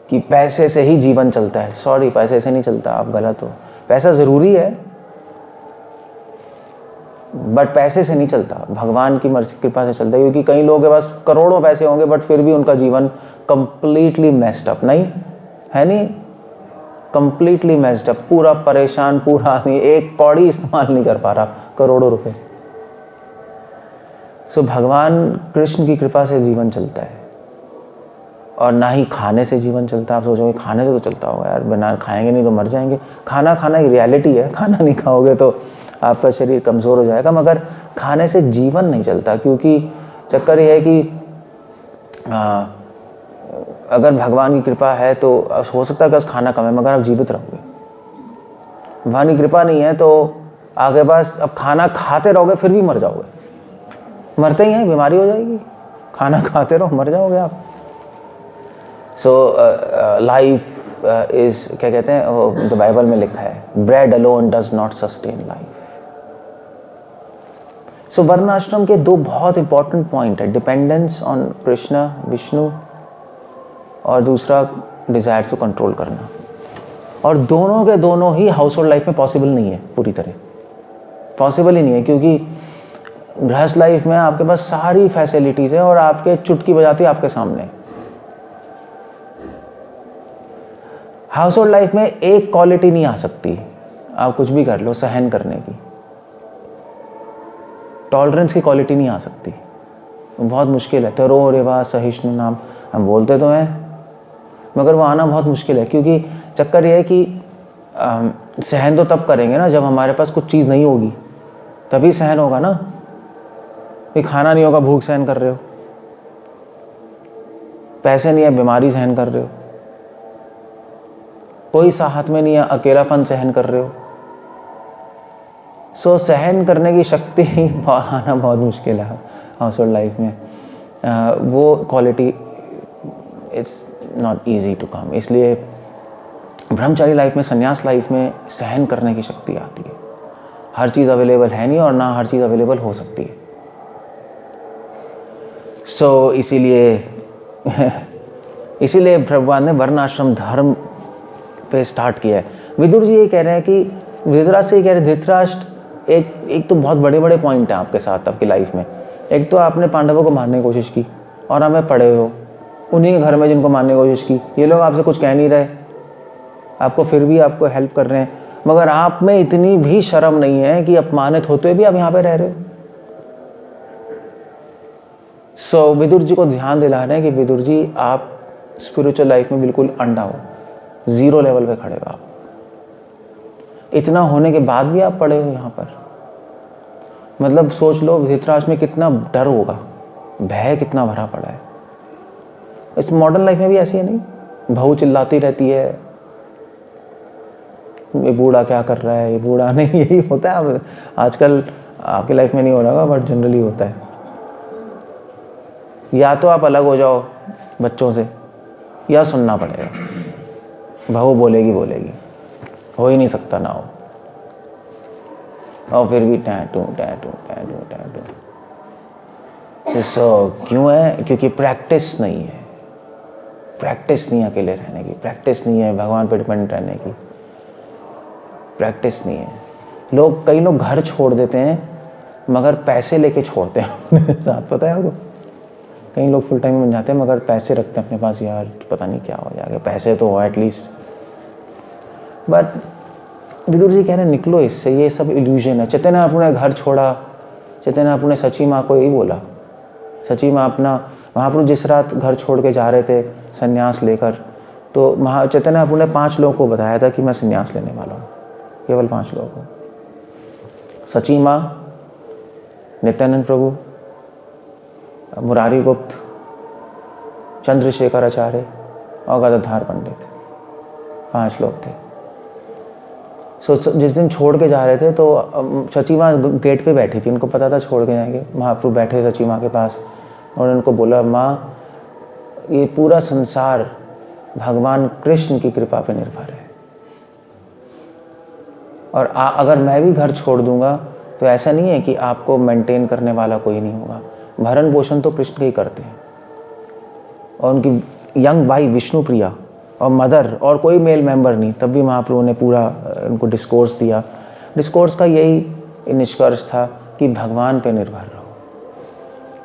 कि पैसे से ही जीवन चलता है। सॉरी, पैसे से नहीं चलता, आप गलत हो। पैसा ज़रूरी है बट पैसे से नहीं चलता, भगवान की मर्जी कृपा से चलता है। क्योंकि कई लोगों के पास करोड़ों पैसे होंगे बट फिर भी उनका जीवन कंप्लीटली मेस्ड अप, नहीं है, नहीं कंप्लीटली मेस्ड अप, पूरा परेशान, पूरा आदमी एक कौड़ी इस्तेमाल नहीं कर पा रहा, करोड़ों रुपए। सो भगवान कृष्ण की कृपा से जीवन चलता है और ना ही खाने से जीवन चलता है। आप सोचोगे खाने से तो चलता होगा यार, बिना खाएंगे नहीं तो मर जाएंगे। खाना खाना एक रियलिटी है, खाना नहीं खाओगे तो आपका शरीर कमज़ोर हो जाएगा, मगर खाने से जीवन नहीं चलता। क्योंकि चक्कर ये है कि अगर भगवान की कृपा है तो हो सकता है कि खाना कम है मगर आप जीवित रहोगे। भगवान की कृपा नहीं है तो आपके पास अब खाना खाते रहोगे फिर भी मर जाओगे, मरते ही हैं, बीमारी हो जाएगी, खाना खाते रहो मर जाओगे आप। सो लाइफ इज, क्या कहते हैं, तो बाइबल में लिखा है, bread alone does not sustain life. So वर्ण आश्रम के दो बहुत इंपॉर्टेंट पॉइंट है, डिपेंडेंस ऑन कृष्णा विष्णु और दूसरा डिजायर को कंट्रोल करना। और दोनों के दोनों ही हाउस होल्ड लाइफ में पॉसिबल नहीं है, पूरी तरह पॉसिबल ही नहीं है। क्योंकि गृहस्थ लाइफ में आपके पास सारी फैसिलिटीज है और आपके चुटकी बजाती आपके सामने। हाउस होल्ड लाइफ में एक क्वालिटी नहीं आ सकती, आप कुछ भी कर लो, सहन करने की, टॉलरेंस की क्वालिटी नहीं आ सकती, बहुत मुश्किल है। तरो रेवा सहिष्णु नाम हम बोलते तो हैं मगर वो आना बहुत मुश्किल है। क्योंकि चक्कर ये है कि सहन तो तब करेंगे ना जब हमारे पास कुछ चीज़ नहीं होगी, तभी सहन होगा ना। ये खाना नहीं होगा, भूख सहन कर रहे हो, पैसे नहीं है, बीमारी सहन कर रहे हो, कोई साथ में नहीं है, अकेलापन सहन कर रहे हो। सो सहन करने की शक्ति आना बहुत मुश्किल है हाउस होल्ड लाइफ में। वो quality it's not easy to come. इसलिए ब्रह्मचारी लाइफ में, संन्यास लाइफ में सहन करने की शक्ति आती है। हर चीज़ अवेलेबल है नहीं और ना हर चीज़ अवेलेबल हो सकती है। सो इसीलिए भगवान ने वर्ण आश्रम धर्म पे स्टार्ट किया है। विदुर जी ये कह रहे हैं कि धृतराष्ट्र से कह रहे हैं, धृतराष्ट्र एक तो बहुत बड़े बड़े पॉइंट हैं आपके साथ आपकी लाइफ में। एक तो आपने पांडवों को मारने की कोशिश की और हमें पड़े हो उन्हीं के घर में जिनको मारने की कोशिश की। ये लोग आपसे कुछ कह नहीं रहे, आपको फिर भी आपको हेल्प कर रहे हैं, मगर आप में इतनी भी शर्म नहीं है कि अपमानित होते हुए भी आप यहाँ पे रह रहे हो। सो विदुर जी को ध्यान दिला रहे हैं कि विदुर जी आप स्पिरिचुअल लाइफ में बिल्कुल अंडा हो, जीरो लेवल पे खड़े हो आप। इतना होने के बाद भी आप पड़े हो यहाँ पर, मतलब सोच लो धृतराष्ट्र में कितना डर होगा, भय कितना भरा पड़ा है। इस मॉडर्न लाइफ में भी ऐसी है नहीं, बहू चिल्लाती रहती है, ये बूढ़ा क्या कर रहा है, ये बूढ़ा नहीं, यही होता है। अब आजकल आपकी लाइफ में नहीं हो रहा बट जनरली होता है। या तो आप अलग हो जाओ बच्चों से या सुनना पड़ेगा, बहू बोलेगी, हो ही नहीं सकता ना हो, और फिर भी टैटू टैटू टैटू टैटू। सो क्यों है? क्योंकि प्रैक्टिस नहीं है, प्रैक्टिस नहीं है अकेले रहने की, प्रैक्टिस नहीं है भगवान पर डिपेंड रहने की, प्रैक्टिस नहीं है। कई लोग घर छोड़ देते हैं मगर पैसे लेके छोड़ते हैं साथ, पता है आपको? कई लोग फुल टाइम बन जाते हैं मगर पैसे रखते हैं अपने पास, यार पता नहीं क्या हो जाएगा, पैसे तो हो एटलीस्ट। बट विदुर जी कह रहे हैं निकलो इससे, ये सब इल्यूजन है। चैतन्य अपने घर छोड़ा, चैतन्य अपने सची माँ को यही बोला। सची माँ अपना महाप्रभु जिस रात घर छोड़ के जा रहे थे संन्यास लेकर, तो चैतन्य अपने 5 लोगों को बताया था कि मैं संन्यास लेने वाला हूँ, केवल 5 लोगों को, सची माँ, नित्यानंद प्रभु, मुरारी गुप्त, चंद्रशेखर आचार्य और गदाधर पंडित, 5 लोग थे। जिस दिन छोड़ के जा रहे थे तो सची माँ गेट पे बैठी थी, उनको पता था छोड़ के जाएंगे। महाप्रभु बैठे सची माँ के पास और उनको बोला, माँ ये पूरा संसार भगवान कृष्ण की कृपा पे निर्भर है और अगर मैं भी घर छोड़ दूंगा तो ऐसा नहीं है कि आपको मेंटेन करने वाला कोई नहीं होगा, भरण पोषण तो कृष्ण ही करते हैं और उनकी यंग भाई विष्णुप्रिया और मदर और कोई मेल मेंबर नहीं, तब भी महाप्रभु ने पूरा उनको डिस्कोर्स दिया। डिस्कोर्स का यही निष्कर्ष था कि भगवान पे निर्भर रहो।